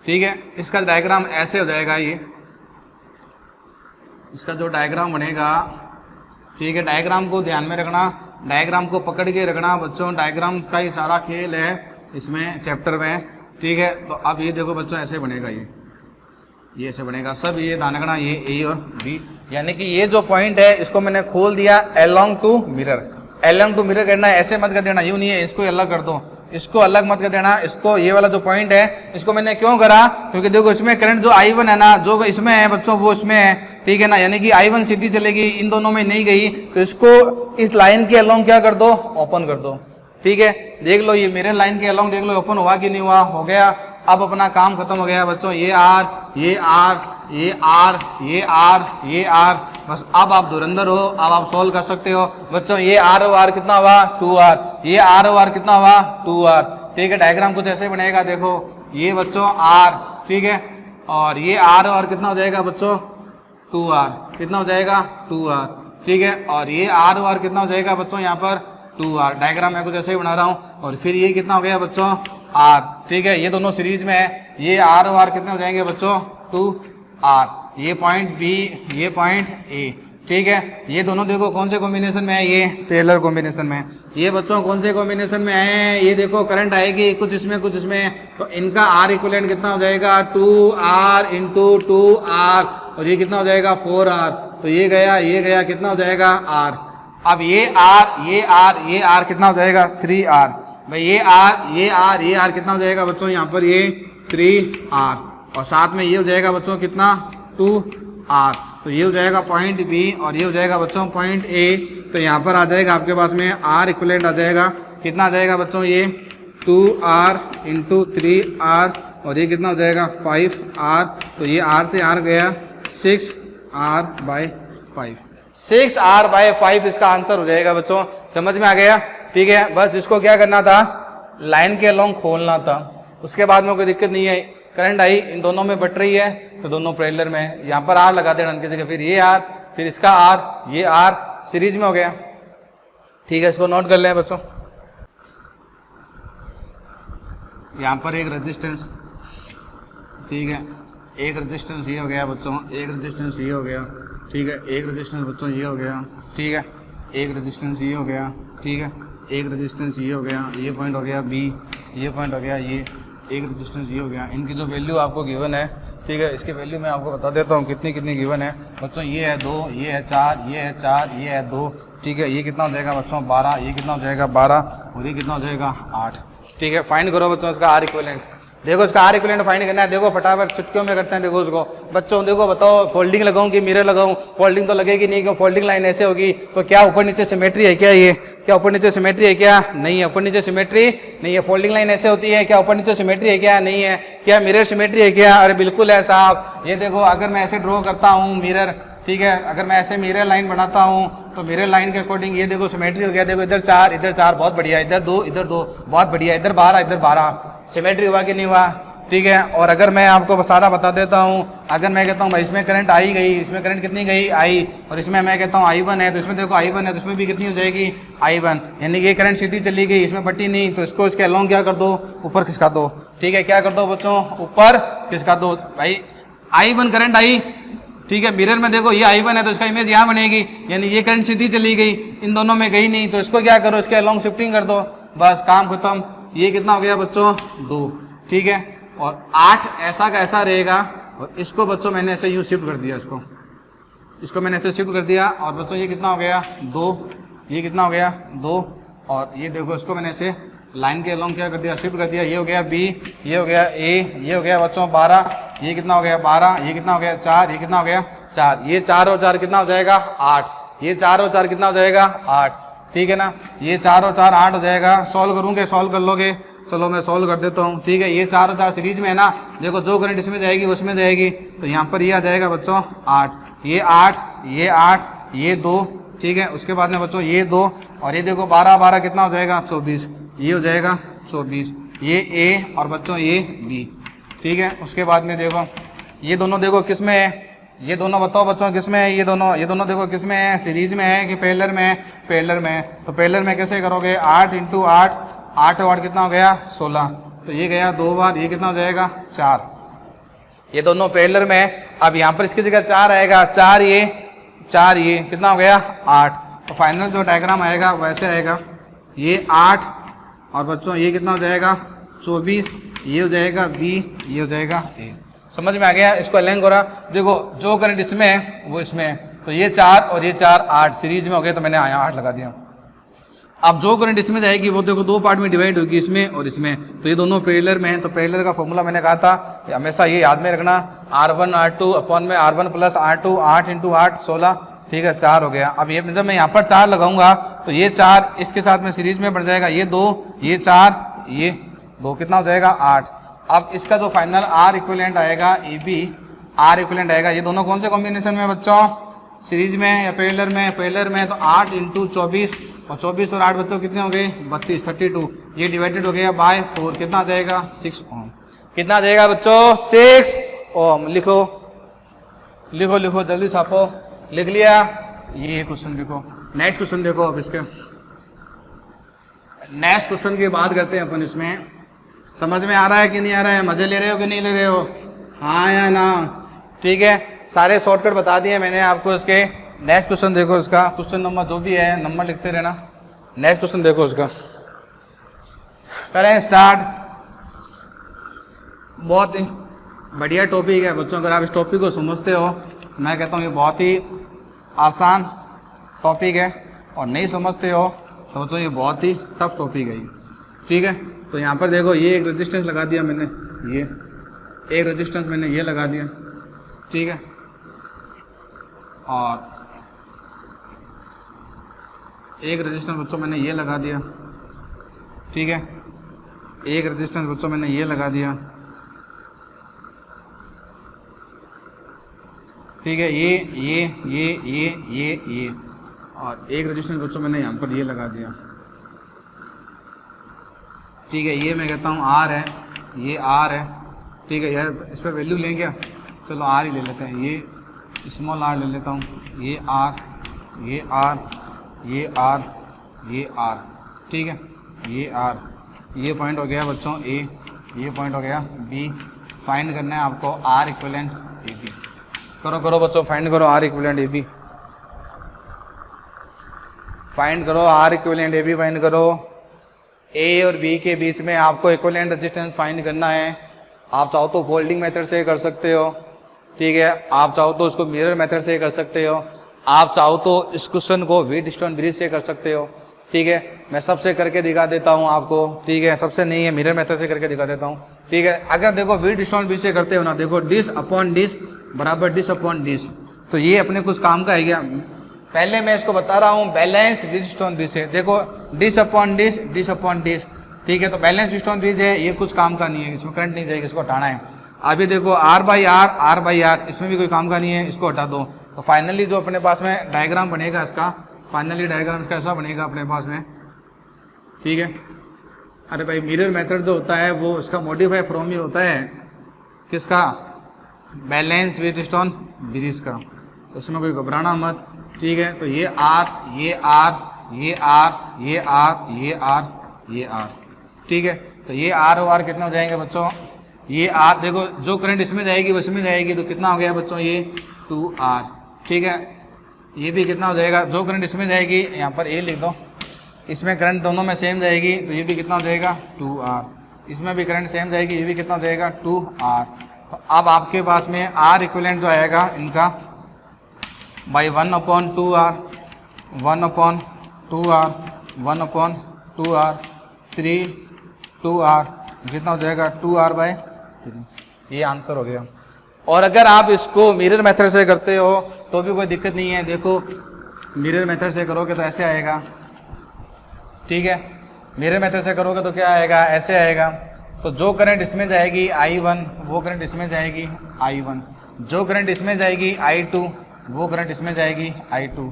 ठीक है, इसका डायग्राम ऐसे हो जाएगा। ये इसका जो डायग्राम बनेगा, ठीक है, डायग्राम को ध्यान में रखना, डायग्राम को पकड़ के रखना बच्चों, डायग्राम का ही सारा खेल है इसमें चैप्टर में, ठीक है। तो अब ये देखो बच्चों ऐसे बनेगा, ये ऐसे बनेगा सब, ये ध्यान रखना, ये ए और बी, यानी कि ये जो पॉइंट है इसको मैंने खोल दिया along to mirror. Along to mirror करना है, ऐसे मत कर देना, यूं नहीं है, इसको अलग कर दो, इसको अलग मत कर देना। इसको ये वाला जो पॉइंट है इसको मैंने क्यों करा, क्योंकि देखो इसमें करंट जो I1 है ना, जो इसमें है बच्चों वो इसमें है, ठीक है ना, यानी कि I1 सीधी चलेगी, इन दोनों में नहीं गई, तो इसको इस लाइन के अलोंग क्या कर दो, ओपन कर दो, ठीक है। देख लो ये मेरे लाइन के अलोंग देख लो ओपन हुआ कि नहीं हुआ, हो गया। अब अपना काम खत्म हो गया बच्चों, ये आर, ये आर, ये आर, ये आर, ये आर, बस अब आप धुरंधर हो, अब आप सोल्व कर सकते हो बच्चों। ये आर ओ आर कितना हुआ 2R, ये आर ओ आर कितना हुआ 2R, ठीक है। डायग्राम कुछ ऐसे बनेगा, देखो ये बच्चों R, ठीक है, और ये आर ओ आर कितना हो जाएगा बच्चों 2R, कितना हो जाएगा 2R, ठीक है। और ये आर ओ आर कितना हो जाएगा बच्चों यहाँ पर 2R। डायग्राम मैं कुछ ऐसे ही बना रहा हूँ। और फिर ये कितना हो गया बच्चों R, ठीक है, ये दोनों सीरीज में है। ये आर ओ आर कितने हो जाएंगे बच्चों 2R, ये पॉइंट B, ये पॉइंट A, ठीक है। ये दोनों देखो कौन से कॉम्बिनेशन में है, ये पैरेलल कॉम्बिनेशन में। ये बच्चों कौन से कॉम्बिनेशन में है, ये देखो करंट आएगी कुछ इसमें कुछ इसमें, तो इनका R इक्विवेलेंट कितना हो जाएगा 2R इंटू 2R, और ये कितना हो जाएगा 4R, तो ये गया कितना हो जाएगा R। अब ये R, ये R, ये R कितना हो जाएगा 3R, भाई ये R, ये R, ये R कितना हो जाएगा बच्चों यहाँ पर ये 3R, और साथ में ये हो जाएगा बच्चों कितना 2R, तो ये हो जाएगा पॉइंट B, और ये हो जाएगा बच्चों पॉइंट A। तो यहाँ पर आ जाएगा आपके पास में R इक्विवेलेंट आ जाएगा, कितना आ जाएगा बच्चों ये 2R इंटू 3R, और ये कितना हो जाएगा 5R, तो ये R से R गया 6R/5, 6R/5 इसका आंसर हो जाएगा बच्चों। समझ में आ गया, ठीक है। बस इसको क्या करना था, लाइन के अलोंग खोलना था, उसके बाद में कोई दिक्कत नहीं है। करंट आई इन दोनों में बट रही है, तो दोनों पैरेलल में, यहाँ पर R लगा देना इनकी जगह, फिर ये R, फिर इसका R, ये R सीरीज में हो गया, ठीक है। इसको नोट कर लें बच्चों। यहाँ पर एक रेजिस्टेंस, ठीक है, एक रेजिस्टेंस ये हो गया बच्चों, एक रेजिस्टेंस ये हो गया, ठीक है, एक रेजिस्टेंस बच्चों ये हो गया, ठीक है, एक रेजिस्टेंस ये हो गया, ठीक है, एक रेजिस्टेंस ये हो गया, ये पॉइंट हो गया B, ये पॉइंट हो गया, ये एक रेजिस्टेंस ये हो गया। इनकी जो वैल्यू आपको गिवन है, ठीक है, इसकी वैल्यू मैं आपको बता देता हूँ कितनी कितनी गिवन है बच्चों। ये है 2, ये है 4, ये है 4, ये है 2, ठीक है। ये कितना हो जाएगा बच्चों 12, ये कितना हो जाएगा 12, और ये कितना हो जाएगा 8, ठीक है। फाइंड करो बच्चों इसका R इक्विवेलेंट। देखो इसका आर इक्विवेलेंट फाइंड करना है। देखो फटाफट चुटकियों में करते हैं। देखो उसको बच्चों, देखो बताओ फोल्डिंग लगाऊं कि मिरर लगाऊं? फोल्डिंग तो लगेगी नहीं, क्यों? फोल्डिंग लाइन ऐसे होगी तो क्या ऊपर नीचे सिमेट्री है क्या? ये क्या ऊपर नीचे सिमेट्री है क्या? नहीं है, ऊपर नीचे सिमेट्री नहीं है। फोल्डिंग लाइन ऐसे होती है, क्या ऊपर नीचे सिमेट्री है क्या? नहीं है। क्या मिरर सिमेट्री है क्या? अरे बिल्कुल है साहब। ये देखो अगर मैं ऐसे ड्रॉ करता हूँ मिरर, ठीक है, अगर मैं ऐसे मिरर लाइन बनाता हूँ तो मिरर लाइन के अकॉर्डिंग ये देखो सिमेट्री हो गया। देखो इधर 4 बहुत बढ़िया, इधर 2 बहुत बढ़िया, इधर 12 सिमेट्री हुआ कि नहीं हुआ? ठीक है। और अगर मैं आपको सारा बता देता हूँ, अगर मैं कहता हूँ भाई इसमें करंट आई गई, इसमें करंट कितनी गई? आई, और इसमें मैं कहता हूँ I1 है, तो इसमें देखो I1 है तो इसमें भी कितनी हो जाएगी? I1, यानी ये करंट सीधी चली गई, इसमें बटी नहीं, तो इसको इसके अलोंग क्या कर दो? ऊपर खिसका दो। ठीक है, क्या कर दो बच्चों? ऊपर खिसका दो। भाई I1 करंट आई, ठीक है, मिरर में देखो ये I1 है तो इसका इमेज यहाँ बनेगी, यानी ये करंट सीधी चली गई, इन दोनों में गई नहीं, तो इसको क्या करो? इसके अलोंग शिफ्टिंग कर दो, बस काम खत्म। ये कितना हो गया बच्चों? 2। ठीक है, और 8 ऐसा का ऐसा रहेगा, और इसको बच्चों मैंने ऐसे यूँ शिफ्ट कर दिया, इसको मैंने ऐसे शिफ्ट कर दिया, और बच्चों ये कितना हो गया? 2। ये कितना हो गया? 2। और ये देखो इसको मैंने ऐसे लाइन के अलोंग क्या कर दिया? शिफ्ट कर दिया। ये हो गया B, ये हो गया A, ये हो गया बच्चों 12, ये कितना हो गया? 12, ये कितना हो गया? 4, ये कितना हो गया? 4, ये 4 और 4 कितना हो जाएगा? 8, ये 4 और 4 कितना हो जाएगा? 8। ठीक है ना, ये 4 और 4 8 हो जाएगा। सॉल्व करूँगे? सॉल्व कर लोगे? चलो मैं सॉल्व कर देता हूँ। ठीक है, ये 4 और 4 सीरीज में है ना, देखो जो करंट इसमें जाएगी उसमें जाएगी, तो यहाँ पर ये आ जाएगा बच्चों 8, ये 8, ये 8, ये 2। ठीक है, उसके बाद में बच्चों ये 2, और ये देखो 12 12 कितना हो जाएगा? 24, ये हो जाएगा 24, ये A और बच्चों ये B। ठीक है, उसके बाद में देखो ये दोनों देखो किस में है? ये दोनों बताओ बच्चों किस में है? ये दोनों देखो किस में है? सीरीज में है कि पैरेलल में है? पैरेलल में है। तो पैरेलल में कैसे करोगे? 8 × 8, 8 और 8 कितना हो गया? 16, तो ये गया 2 बार, ये कितना हो जाएगा? 4। ये दोनों पैरेलल में है। अब यहाँ पर इसकी जगह 4 आएगा, 4 ये कितना हो गया? 8। तो फाइनल जो डायग्राम आएगा वैसे आएगा, ये 8 और बच्चों ये कितना हो जाएगा? 24, ये हो जाएगा B, ये हो जाएगा A। समझ में आ गया? इसको अलाइन करा, देखो जो करंट इसमें है वो इसमें है, तो ये 4 और ये 4 8 सीरीज में हो गया, तो मैंने यहाँ 8 लगा दिया। अब जो करंट इसमें जाएगी वो देखो 2 पार्ट में डिवाइड होगी, इसमें और इसमें, तो ये दोनों पैरेलल में हैं। तो पैरेलल का फॉर्मूला मैंने कहा था हमेशा ये याद में रखना, R1 R2 अपॉन में R1 + R2, 8 × 8 16। ठीक है, 4 हो गया। अब ये जब मैं यहाँ पर 4 लगाऊंगा तो ये 4 इसके साथ में सीरीज में बढ़ जाएगा, ये 2, ये 4, ये 2 कितना हो जाएगा? 8। अब इसका जो फाइनल R इक्विवेलेंट आएगा AB, R इक्विवेलेंट आएगा, ये दोनों कौन से कॉम्बिनेशन में बच्चों? सीरीज में या पैरेलल में? पैरेलल में, तो 8 × 24, और 24 और 8 बच्चों कितने हो गए? 32, 32, ये डिवाइडेड हो गया बाय 4, कितना आ जाएगा? 6 ओम। कितना आ जाएगा बच्चों? 6 ओम। लिखो लिखो लिखो, जल्दी छापो। लिख लिया? ये क्वेश्चन देखो। नेक्स्ट क्वेश्चन देखो। अब इसके नेक्स्ट क्वेश्चन की बात करते हैं अपन। इसमें समझ में आ रहा है कि नहीं आ रहा है? मजे ले रहे हो कि नहीं ले रहे हो? हाँ या ना? ठीक है, सारे शॉर्टकट बता दिए मैंने आपको। इसके नेक्स्ट क्वेश्चन देखो, इसका क्वेश्चन नंबर जो भी है नंबर लिखते रहना। नेक्स्ट क्वेश्चन देखो, इसका करें स्टार्ट। बहुत ही बढ़िया टॉपिक है बच्चों, अगर आप इस टॉपिक को समझते हो तो मैं कहता हूँ ये बहुत ही आसान टॉपिक है, और नहीं समझते हो तो बच्चों ये बहुत ही टफ टॉपिक है ये। ठीक है, तो यहाँ पर देखो ये एक रेजिस्टेंस लगा दिया मैंने, ये एक रेजिस्टेंस मैंने ये लगा दिया। ठीक है, और एक रेजिस्टेंस बच्चों मैंने ये लगा दिया। ठीक है, एक रेजिस्टेंस बच्चों मैंने ये लगा दिया। ठीक है, ये और एक रेजिस्टेंस बच्चों मैंने यहाँ पर ये लगा दिया। ठीक है, ये मैं कहता हूँ R है, ये R है। ठीक है, यार इस पर वैल्यू लें क्या? चलो R ही ले लेते हैं, ये स्मॉल r ले लेता हूँ, ये R, ये R, ये R, ये R। ठीक है, ये R, ये पॉइंट हो गया बच्चों A, ये पॉइंट हो गया B। फाइंड करना है आपको R इक्विवेलेंट AB। करो बच्चों, फाइंड करो R इक्विवेलेंट AB, फाइंड करो R इक्विवेलेंट AB, फाइंड करो। A और B के बीच में आपको इक्विवेलेंट रेजिस्टेंस फाइंड करना है। आप चाहो तो फोल्डिंग मेथड से कर सकते हो। ठीक है, आप चाहो तो उसको मिरर मेथड से कर सकते हो। आप चाहो तो इस क्वेश्चन को व्हीटस्टोन ब्रिज से कर सकते हो। ठीक है। मैं सबसे करके दिखा देता हूँ आपको, ठीक है, सबसे नहीं है, मिरर मेथड से करके दिखा देता हूँ, ठीक है। अगर देखो वी डिस्टॉन बी से करते हो ना, देखो डिस अपॉन डिस बराबर डिस अपॉन डिस, तो ये अपने कुछ काम का है क्या। पहले मैं इसको बता रहा हूँ बैलेंस व्हीटस्टोन ब्रिज से, देखो this upon this, this upon this, ठीक है। तो बैलेंस व्हीटस्टोन ब्रिज है, ये कुछ काम का नहीं है, इसमें करंट नहीं जाएगी, इसको हटाना है। अभी देखो आर बाई आर, इसमें भी कोई काम का नहीं है, इसको हटा दो। तो फाइनली जो अपने पास में डायग्राम बनेगा इसका, फाइनली डायग्राम कैसा बनेगा अपने पास में, ठीक है। अरे भाई मिरर मेथड जो होता है वो इसका मॉडिफाई फ्रॉम ही होता है, किसका, बैलेंस व्हीटस्टोन ब्रिज का, तो उसमें कोई घबराना मत, ठीक है। तो ये आर, ये आर, ये आर, ये आर, ये आर, ये आर, ठीक है। तो ये आर और आर कितना हो जाएंगे बच्चों, ये आर देखो जो करंट इसमें जाएगी वो इसमें जाएगी, तो कितना हो गया बच्चों ये 2R, ठीक है। ये भी कितना हो जाएगा, जो करंट इसमें जाएगी यहाँ पर ए लिख दो, इसमें करंट दोनों में सेम जाएगी, तो ये भी कितना हो जाएगा 2R, इसमें भी करंट सेम जाएगी, ये भी कितना हो जाएगा 2R। तो अब आपके पास में आर इक्विवेलेंट जो आएगा इनका by 1/2R, 1/2R, 1/2R, 3 2R, कितना हो जाएगा 2R/3, ये आंसर हो गया। और अगर आप इसको मिरर मेथड से करते हो तो भी कोई दिक्कत नहीं है, देखो मिरर मेथड से करोगे तो ऐसे आएगा, ठीक है। मिरर मेथड से करोगे तो क्या आएगा, ऐसे आएगा। तो जो करंट इसमें जाएगी I1, वो करंट इसमें जाएगी I1, जो करंट इसमें जाएगी I2, वो करंट इसमें जाएगी I2,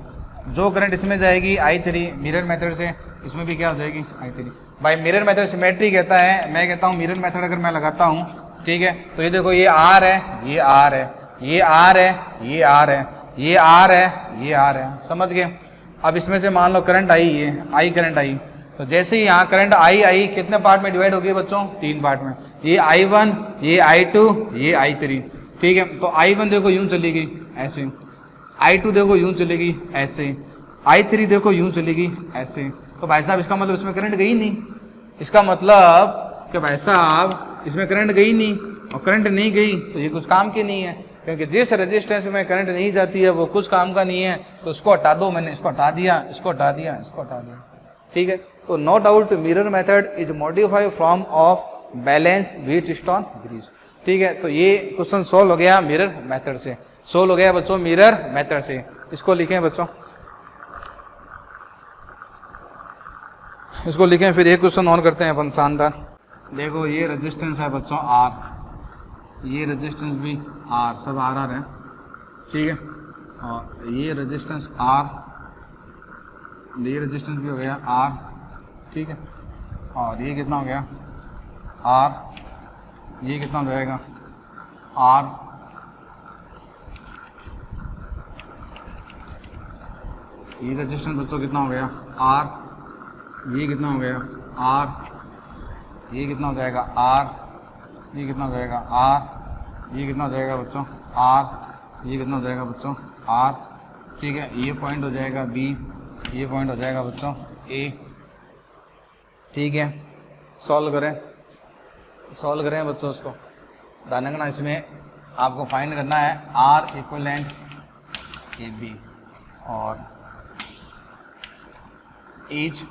जो करंट इसमें जाएगी I3, मिरर मेथड से इसमें भी क्या हो जाएगी I3। भाई मिरर मेथड सिमेट्री कहता है, मैं कहता हूँ मिरर मेथड अगर मैं लगाता हूँ, ठीक है, तो ये देखो ये R है, ये R है, ये R है, ये R है, ये R है, ये R है, समझ गए। अब इसमें से मान लो करंट आई, ये I करंट आई, तो जैसे ही यहाँ करंट आई कितने पार्ट में डिवाइड हो गई बच्चों, 3 पार्ट में, ये I1, ये I2, ये I3, ठीक है। तो I1 देखो यूं चली गई ऐसे, I2 देखो यूं चलेगी ऐसे, I3 देखो यूं चलेगी ऐसे, तो भाई साहब इसका मतलब इसमें करंट गई नहीं, इसका मतलब कि भाई साहब इसमें करंट गई नहीं, और करंट नहीं गई तो ये कुछ काम की नहीं है, क्योंकि जिस रेजिस्टेंस में करंट नहीं जाती है वो कुछ काम का नहीं है, तो उसको हटा दो। मैंने इसको हटा दिया, इसको हटा दिया, इसको हटा दिया, ठीक है। तो no doubt mirror method is modified form of balance Wheatstone bridge, ठीक है। तो ये क्वेश्चन सोल्व हो गया मिरर मेथड से, सोल्व हो गया बच्चों मिरर मेथड से। इसको लिखें बच्चों, इसको लिखें, फिर एक क्वेश्चन और करते हैं अपन शानदार। देखो ये रेजिस्टेंस है बच्चों R, ये रेजिस्टेंस भी R, सब R है, ठीक है। और ये रेजिस्टेंस R, ये रेजिस्टेंस भी हो गया R, ठीक है। और ये कितना हो गया R, ये कितना हो जाएगा R, ये रेजिस्टेंस बच्चों कितना हो गया R, ये कितना हो गया R, ये कितना हो जाएगा R, ये कितना हो जाएगा R, ये कितना हो जाएगा बच्चों R, ये कितना हो जाएगा बच्चों R, ठीक है। ये पॉइंट हो जाएगा B, ये पॉइंट हो जाएगा बच्चों A, ठीक है। सॉल्व करें, सॉल्व करें बच्चों उसको, दानंगना इसमें आपको फाइंड करना है R इक्विवेलेंट AB और एज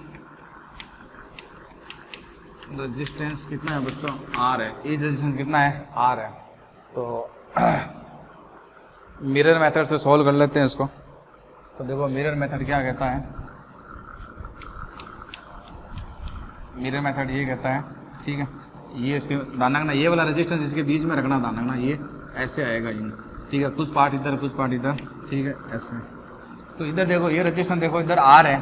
रेजिस्टेंस कितना है बच्चों R है, एज रेजिस्टेंस कितना है R है। तो मिरर मेथड से सॉल्व कर लेते हैं इसको। तो देखो मिरर मेथड क्या कहता है, मिरर मेथड ये कहता है, ठीक है, ये इसके दानंगना ये वाला रेजिस्टेंस इसके बीच में रखना, दानंगना ये ऐसे आएगा यूँ, ठीक है, कुछ पार्ट इधर कुछ पार्ट इधर, ठीक है, ऐसे। तो इधर देखो ये रेजिस्टेंस देखो इधर R है,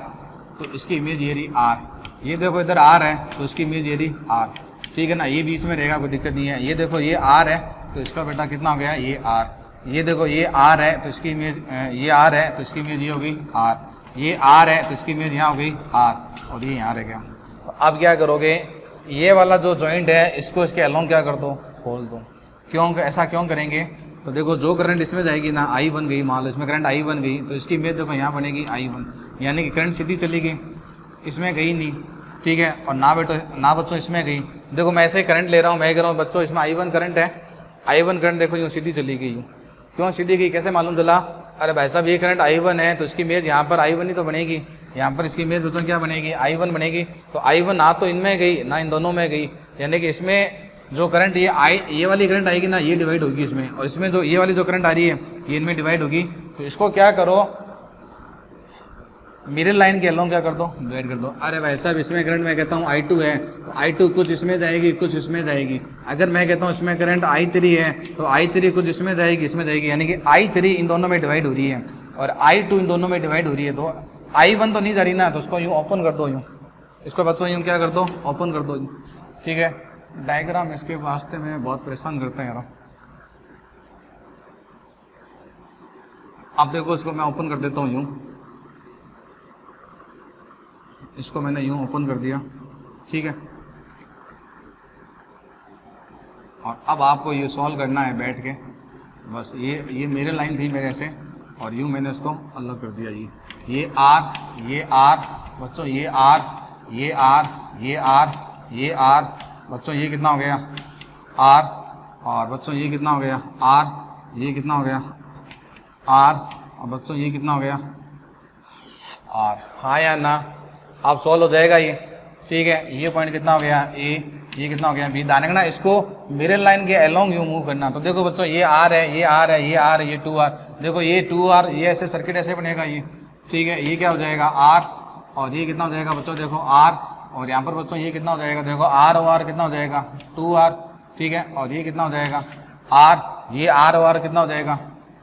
तो इसकी इमेज ये रही R, ये देखो इधर R है तो इसकी इमेज ये रही R, ठीक है ना, ये बीच में रहेगा कोई दिक्कत नहीं है। ये देखो ये R है तो इसका बेटा कितना हो गया ये R, ये देखो ये R है तो इसकी इमेज ये R है तो इसकी इमेज ये हो गई R, ये R है तो इसकी इमेज यहाँ हो गई R, और ये यहाँ रह गया। तो अब क्या करोगे, ये वाला जो जॉइंट है इसको इसके अलोंग क्या कर दो, खोल दो। क्यों, ऐसा क्यों करेंगे, तो देखो जो करंट इसमें जाएगी ना I बन गई, मान लो इसमें करंट I बन गई, तो इसकी इमेज देखो यहाँ बनेगी I1, यानी कि करंट सीधी चली गई, इसमें गई नहीं, ठीक है। और ना बच्चों इसमें गई, देखो मैं ऐसे ही करंट ले रहा हूँ, मैं कह रहा हूँ बच्चों इसमें I1 करंट है, I1 करंट देखो यूँ सीधी चली गई, क्यों सीधी गई, कैसे मालूम चला, अरे भाई साहब ये करंट I1 है तो इसकी इमेज यहाँ पर I1 ही तो बनेगी, यहाँ पर इसकी इमेज बच्चों क्या बनेगी, I1 बनेगी। तो I1 ना तो इनमें गई ना इन दोनों में गई, यानी कि इसमें जो करंट ये वाली करंट आएगी ना, ये डिवाइड होगी इसमें, और इसमें जो ये वाली जो करंट आ रही है ये इनमें डिवाइड होगी। तो इसको क्या करो, मिरर लाइन के अलोंग क्या कर दो, डिवाइड कर दो। अरे भाई साहब इसमें करंट मैं कहता हूँ I2 है, तो I2 कुछ इसमें जाएगी कुछ इसमें जाएगी। अगर मैं कहता हूँ इसमें करंट I3 है, तो I3 कुछ इसमें जाएगी इसमें जाएगी, यानी कि I3 इन दोनों में डिवाइड हो रही है और I2 इन दोनों में डिवाइड हो रही है। तो I1 तो नहीं जा रही ना, तो उसको यूँ ओपन कर दो, यूँ इसको बच्चों यूँ क्या कर दो, ओपन कर दो। ठीक है, डायग्राम इसके वास्ते में बहुत परेशान करते हैं यार। आप देखो इसको मैं ओपन कर देता हूँ यूँ, इसको मैंने यूँ ओपन कर दिया। ठीक है, और अब आपको ये सॉल्व करना है बैठ के। बस ये मेरे लाइन थी मेरे ऐसे, और यूँ मैंने इसको अलग कर दिया। ये R बच्चों, ये R ये R ये R ये R बच्चों, ये कितना हो गया R, और बच्चों ये कितना हो गया R, ये कितना हो गया R, और बच्चों ये कितना हो गया R। हाँ या ना, आप सॉल्व हो जाएगा ये। ठीक है, ये पॉइंट कितना हो गया A, ये कितना हो गया B। दाने ना इसको मिरर लाइन के अलोंग यूँ मूव करना। तो देखो बच्चों ये R है, ये R है, ये R है, ये 2R। देखो ये 2R, ये ऐसे सर्किट ऐसे बनेगा ये। ठीक है, ये क्या हो जाएगा R, और ये कितना हो जाएगा बच्चों देखो R, और यहाँ पर बच्चों ये कितना हो जाएगा देखो R और R कितना हो जाएगा 2R। ठीक है, और ये कितना हो जाएगा R, ये R और R कितना हो जाएगा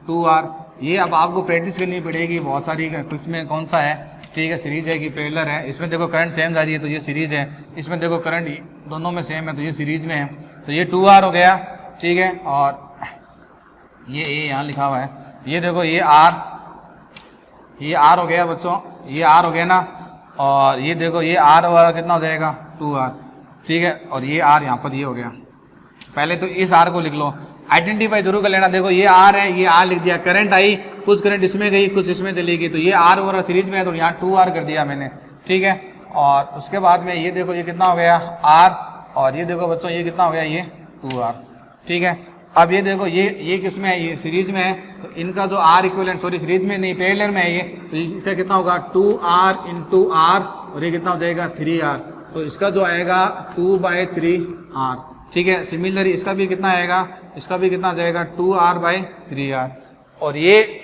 2R। ये अब आपको प्रैक्टिस करनी पड़ेगी बहुत सारी, इसमें कौन सा है। ठीक है, सीरीज है कि पैरेलल है। इसमें देखो करंट सेम जा रही है तो ये सीरीज है, इसमें देखो करंट दोनों में सेम है तो ये सीरीज में है। तो ये 2R हो गया। ठीक है, और ये A यहाँ लिखा हुआ है, ये देखो ये R, ये R हो गया बच्चों, ये R हो गया ना, और ये देखो ये R और R कितना हो जाएगा 2R। ठीक है, और ये R यहाँ पर ये हो गया। पहले तो इस R को लिख लो, आइडेंटिफाई जरूर कर लेना। देखो ये R है, ये R लिख दिया, करंट आई, कुछ करंट इसमें गई कुछ इसमें चली गई, तो ये R और सीरीज में है तो यहाँ 2R कर दिया मैंने। ठीक है, और उसके बाद में ये देखो ये कितना हो गया R, और ये देखो बच्चों ये कितना हो गया ये 2R। ठीक है, अब ये देखो ये किस में है, ये सीरीज में है, तो इनका जो R इक्विवेलेंट, सॉरी सीरीज में नहीं पैरेलल में है ये, तो इसका कितना होगा 2R इंटू R, और ये कितना हो जाएगा 3R। तो इसका जो आएगा 2/3R। ठीक है, सिमिलरली इसका भी कितना आएगा, इसका भी कितना आ जाएगा 2R/3R, और ये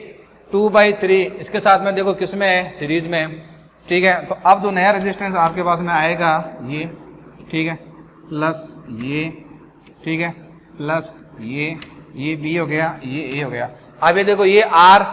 2/3 इसके साथ में देखो किस में है, सीरीज में है। ठीक है, तो अब जो नया रेजिस्टेंस आपके पास में आएगा ये, ठीक है, प्लस ये, ठीक है, प्लस ये B हो गया, ये A हो गया। अब ये देखो ये R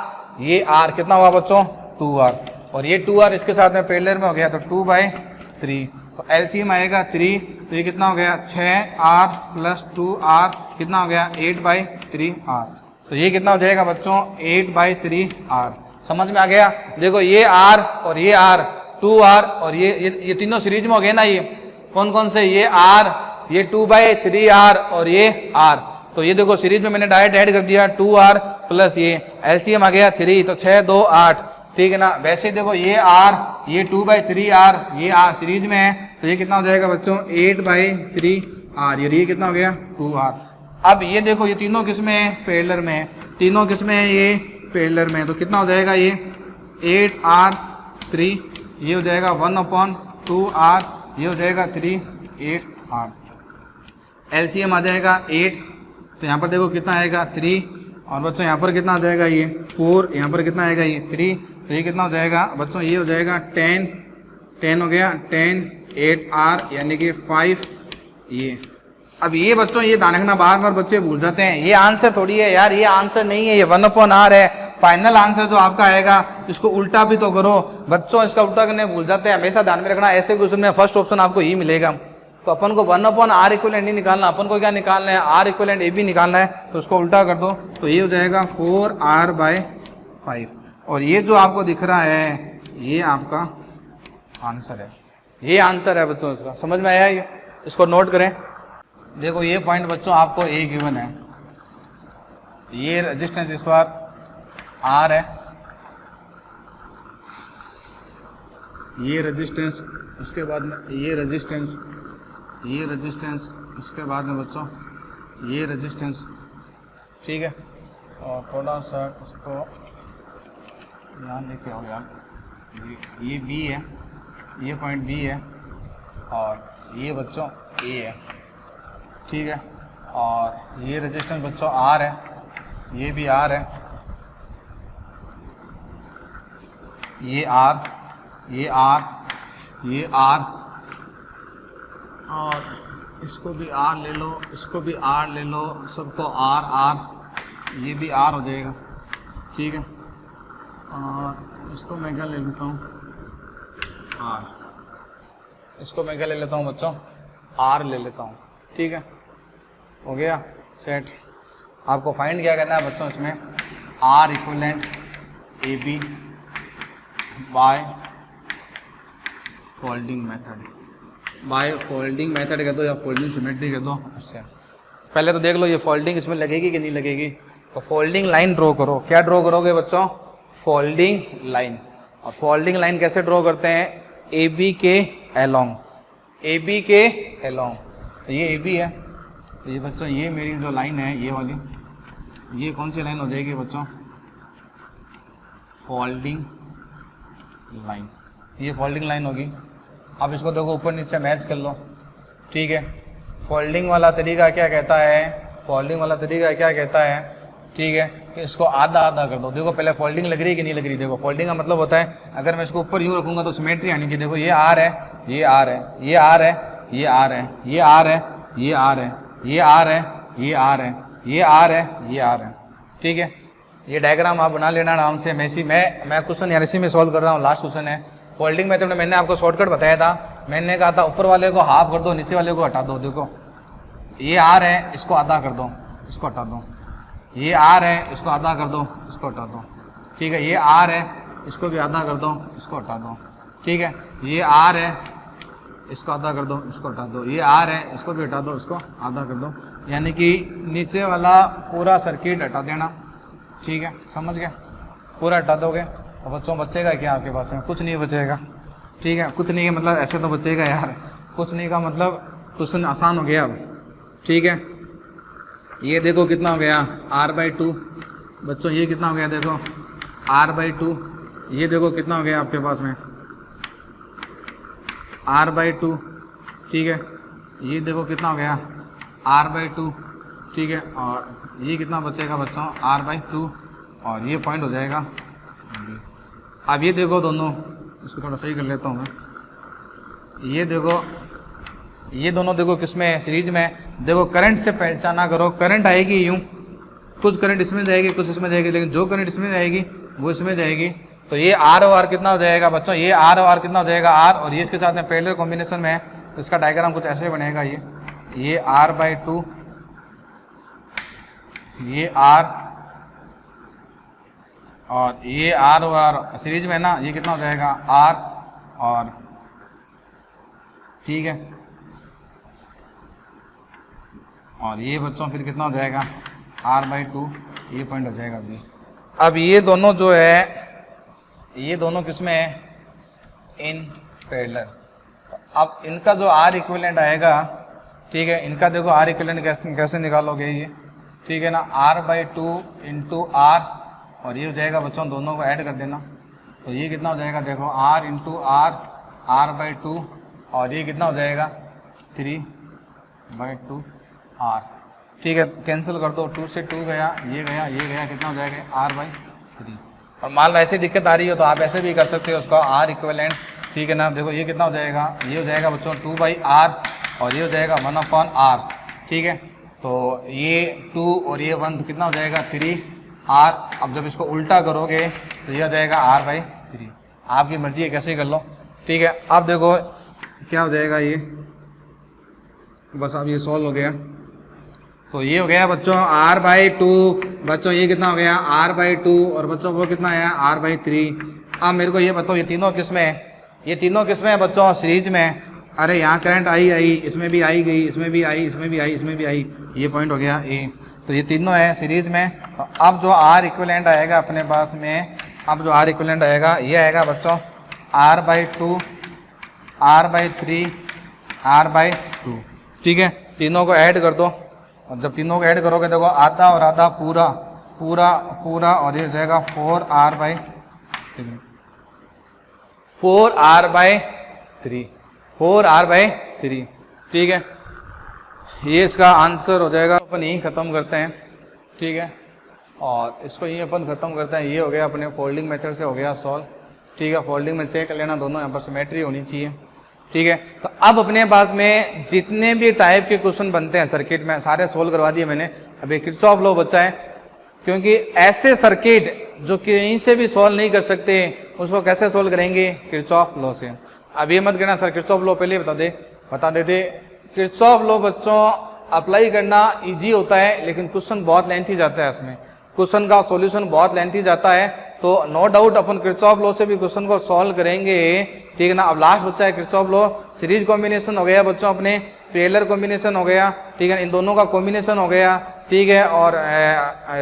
कितना हुआ बच्चों 2R, और ये 2R इसके साथ में पैरेलल में हो गया तो 2/3, तो एलसीएम आएगा 3, तो ये कितना हो गया 6R प्लस 2R कितना हो गया 8/3R। तो ये कितना हो जाएगा बच्चों 8/3R। समझ में आ गया। देखो ये R और ये R 2R और ये तीनों सीरीज में हो गए ना। ये कौन कौन से, ये R, ये 2/3R और ये R। तो ये देखो सीरीज में मैंने डायरेक्ट ऐड कर दिया 2R प्लस ये एलसीएम आ गया 3, तो 6 2 8, ठीक है ना। वैसे देखो ये R, ये 2/3R, ये R सीरीज में है, तो ये कितना हो जाएगा बच्चों 8/3R, ये कितना हो गया 2R। अब ये देखो ये तीनों किस में है, पैरेलल में है, तीनों किस में है, ये पैरेलल में है, तो कितना हो जाएगा ये 8R3, ये हो जाएगा 1/2R, ये हो जाएगा 3 8R। एलसीएम आ जाएगा 8, तो यहाँ पर देखो कितना आएगा 3, और बच्चों यहाँ पर कितना आ जाएगा ये 4, यहाँ पर कितना आएगा ये 3, तो ये कितना हो जाएगा बच्चों, ये हो जाएगा 10 हो गया 10 8R यानी कि 5 ये। अब ये बच्चों ये ध्यान रखना, बार बार बच्चे भूल जाते हैं, ये आंसर थोड़ी है यार, ये आंसर नहीं है, ये 1/R है। फाइनल आंसर जो आपका आएगा इसको उल्टा भी तो करो बच्चों, इसका उल्टा करने भूल जाते हैं। हमेशा ध्यान में रखना, ऐसे क्वेश्चन में फर्स्ट ऑप्शन आपको ही मिलेगा। तो अपन को 1/R इक्विवेलेंट नहीं निकालना, अपन को क्या निकालना है, R इक्विवेलेंट AB निकालना है। तो उसको उल्टा कर दो, तो ये हो जाएगा 4R/5, और ये जो आपको दिख रहा है ये आपका आंसर है, ये आंसर है बच्चों इसका। समझ में आया ये, इसको नोट करें। देखो ये पॉइंट बच्चों आपको A गिवन है, ये रेजिस्टेंस इस बार R है, ये रेजिस्टेंस, उसके बाद में ये रेजिस्टेंस, उसके बाद में बच्चों ये रेजिस्टेंस, ठीक है। और थोड़ा सा इसको ध्यान लेके आओ यार, ये बी है, ये पॉइंट बी है, और ये बच्चों ए है, ठीक है। और ये रेजिस्टेंस बच्चों आर है, ये भी आर है, ये आर, ये आर, ये आर, और इसको भी आर ले लो, इसको भी आर ले लो, सबको आर आर, ये भी आर हो जाएगा, ठीक है। और इसको मैं क्या ले लेता हूँ, आर, इसको मैं क्या ले लेता हूँ बच्चों, आर ले लेता हूँ, ठीक है। हो गया सेट। आपको फाइंड क्या करना है बच्चों इसमें, R equivalent A B by folding method, by folding method कह दो या फोल्डिंग सिमेट्री कह दो। उससे पहले तो देख लो ये फोल्डिंग इसमें लगेगी कि नहीं लगेगी। तो फोल्डिंग लाइन ड्रॉ करो। क्या ड्रॉ करोगे बच्चों, फोल्डिंग लाइन। और फोल्डिंग लाइन कैसे ड्रॉ करते हैं, ए बी के अलोंग, ए बी के अलोंग। तो ये ए बी है, तो ये बच्चों ये मेरी जो लाइन है ये वाली, ये कौन सी लाइन हो जाएगी बच्चों, फोल्डिंग लाइन, ये फोल्डिंग लाइन होगी। अब इसको देखो ऊपर नीचे मैच कर लो, ठीक है। फोल्डिंग वाला तरीका क्या कहता है, फोल्डिंग वाला तरीका क्या कहता है, ठीक है, कि इसको आधा आधा कर दो। देखो पहले फोल्डिंग लग रही है कि नहीं लग रही। देखो फोल्डिंग का मतलब होता है अगर मैं इसको ऊपर यूँ रखूँगा तो सिमेट्री आनी चाहिए। देखो ये आर है, ये आर है, ये आर है, ये आर है, ये आर है, ये आर है, ये आर है, ये आर है, ये आर है, ये आर है, ठीक है। ये डायग्राम आप बना लेना आराम से। मैं क्वेश्चन यार इसी में सॉल्व कर रहा हूँ, लास्ट क्वेश्चन है। फोल्डिंग मेथड में मैंने आपको शॉर्टकट बताया था, मैंने कहा था ऊपर वाले को हाफ कर दो, नीचे वाले को हटा दो। देखो ये आर है, इसको आधा कर दो, इसको हटा दो। ये आर है, इसको आधा कर दो, इसको हटा दो, ठीक है। ये आर है, इसको भी आधा कर दो, इसको हटा दो, ठीक है। ये आर है, इसको आधा कर दो, इसको हटा दो। ये आर है, इसको भी हटा दो, इसको आधा कर दो। यानी कि नीचे वाला पूरा सर्किट हटा देना, ठीक है, समझ गए। पूरा हटा दोगे तो बच्चों बचेगा क्या आपके पास में, कुछ नहीं बचेगा, ठीक है। कुछ नहीं है मतलब ऐसे तो बचेगा यार, कुछ नहीं का मतलब क्वेश्चन आसान हो गया अब, ठीक है। ये देखो कितना हो गया r/2 बच्चों, ये कितना हो गया देखो r/2। ये देखो कितना हो गया आपके पास में r/2, ठीक है। ये देखो कितना हो गया r/2, ठीक है। और ये कितना बचेगा बच्चों r/2, और ये पॉइंट हो जाएगा। अब ये देखो दोनों, इसको थोड़ा सही कर लेता हूँ मैं। ये देखो, ये दोनों देखो किसमें, सीरीज में। देखो करंट से पहचाना करो, करंट आएगी यूँ, कुछ करंट इसमें जाएगी, कुछ इसमें जाएगी, लेकिन जो करंट इसमें जाएगी वो इसमें जाएगी। तो ये आर और आर कितना हो जाएगा बच्चों, ये आर और आर कितना हो जाएगा आर, और ये इसके साथ में पैरेलल कॉम्बिनेशन में है। तो इसका डायग्राम कुछ ऐसे बनेगा, ये r/2, ये r, और ये r और r सीरीज में है ना, ये कितना हो जाएगा r, और ठीक है। और ये बच्चों फिर कितना हो जाएगा r/2, ये पॉइंट हो जाएगा अभी। अब ये दोनों जो है, ये दोनों किसमें है, इन पैरेलल। अब इनका जो r इक्विवेलेंट आएगा, ठीक है, इनका देखो r इक्विवेलेंट कैसे निकालोगे ये, ठीक है ना, r/2 इंटू r, और ये हो जाएगा बच्चों, दोनों को ऐड कर देना। तो ये कितना हो जाएगा देखो r इंटू r, r/2, और ये कितना हो जाएगा 3/2 r, ठीक है। कैंसिल कर दो, 2 से 2 गया, ये गया, ये गया, कितना हो जाएगा r/3। और मान लो ऐसी दिक्कत आ रही हो तो आप ऐसे भी कर सकते हो उसका r इक्विवेलेंट, ठीक है ना। देखो ये कितना हो जाएगा, ये हो जाएगा बच्चों 2/r, और ये हो जाएगा 1/r, ठीक है। तो ये 2 और ये 1 तो कितना हो जाएगा 3r। अब जब इसको उल्टा करोगे तो ये हो जाएगा r/3। आपकी मर्जी है कैसे ही कर लो, ठीक है। अब देखो क्या हो जाएगा ये, बस अब ये सॉल्व हो गया। तो ये हो गया बच्चों r/2, बच्चों ये कितना हो गया r/2, और बच्चों वो कितना है r/3। अब मेरे को ये बताओ ये तीनों किसमें है, ये तीनों किसमें है बच्चों, सीरीज में। अरे यहाँ करंट आई, इसमें भी आई गई, इसमें भी आई, इसमें भी आई, इसमें भी आई, ये पॉइंट हो गया ए। तो ये तीनों है सीरीज में। तो अब जो r इक्विवेलेंट आएगा अपने पास में, अब जो r इक्विवेलेंट आएगा ये आएगा बच्चों r/2, r/3, r/2, ठीक है। तीनों को ऐड कर दो, और जब तीनों को ऐड करोगे देखो आधा और आधा पूरा पूरा पूरा, और ये हो जाएगा 4r/3। 4r/3, 4r/3, ठीक है। ये इसका आंसर हो जाएगा। अपन यहीं ख़त्म करते हैं, ठीक है, और इसको यहीं अपन ख़त्म करते हैं। ये हो गया अपने फोल्डिंग मेथड से हो गया सॉल्व, ठीक है। फोल्डिंग में चेक कर लेना, दोनों यहाँ पर सिमेट्री होनी चाहिए, ठीक है। तो अब अपने पास में जितने भी टाइप के क्वेश्चन बनते हैं सर्किट में सारे सोल्व करवा दिए मैंने। अभी किरचॉफ लॉ बचा है, क्योंकि ऐसे सर्किट जो कहीं से भी सॉल्व नहीं कर सकते उसको कैसे सोल्व करेंगे? किरचॉफ लॉ से। अब ये मत कहना सर किरचॉफ लॉ पहले बता देते। किरचॉफ लॉ बच्चों अप्लाई करना इजी होता है, लेकिन क्वेश्चन बहुत लेंथी जाता है, इसमें क्वेश्चन का सॉल्यूशन बहुत लेंथी जाता है। तो नो डाउट अपन किरचॉफ लॉ से भी क्वेश्चन को सॉल्व करेंगे, ठीक है ना। अब लास्ट बच्चा है किरचॉफ लॉ। सीरीज कॉम्बिनेशन हो गया बच्चों, अपने पैरेलल कॉम्बिनेशन हो गया, ठीक है, इन दोनों का कॉम्बिनेशन हो गया, ठीक है, और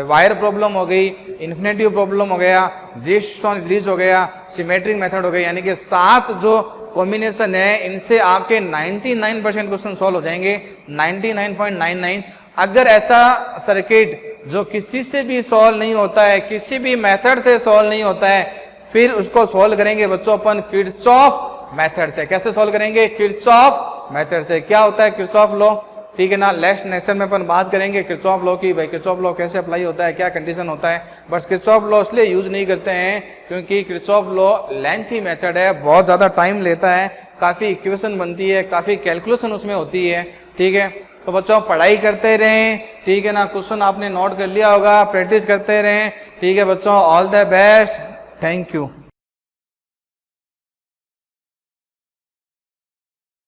वायर प्रॉब्लम हो गई, इन्फिनेटिव प्रॉब्लम हो गया, व्हीटस्टोन ब्रिज हो गया, सिमेट्रिक मेथड हो गई। यानी कि 7 जो कॉम्बिनेशन है इनसे आपके 99% क्वेश्चन सॉल्व हो जाएंगे, 99.99। अगर ऐसा सर्किट जो किसी से भी सॉल्व नहीं होता है, किसी भी मेथड से सॉल्व नहीं होता है, फिर उसको सॉल्व करेंगे बच्चों अपन किरचॉफ मेथड से। कैसे सॉल्व करेंगे? किरचॉफ मेथड से। क्या होता है किरचॉफ लॉ, ठीक है ना। नेक्स्ट लेक्चर में अपन बात करेंगे किरचॉफ लॉ की, भाई किरचॉफ लॉ कैसे अप्लाई होता है, क्या कंडीशन होता है। बस किरचॉफ लॉ इसलिए यूज नहीं करते हैं क्योंकि किरचॉफ लॉ लेंथी मेथड है, बहुत ज़्यादा टाइम लेता है, काफ़ी इक्वेशन बनती है, काफ़ी कैलकुलेशन उसमें होती है, ठीक है। तो बच्चों पढ़ाई करते रहें, ठीक है ना। क्वेश्चन आपने नोट कर लिया होगा, प्रैक्टिस करते रहें, ठीक है बच्चों। All the best, thank you.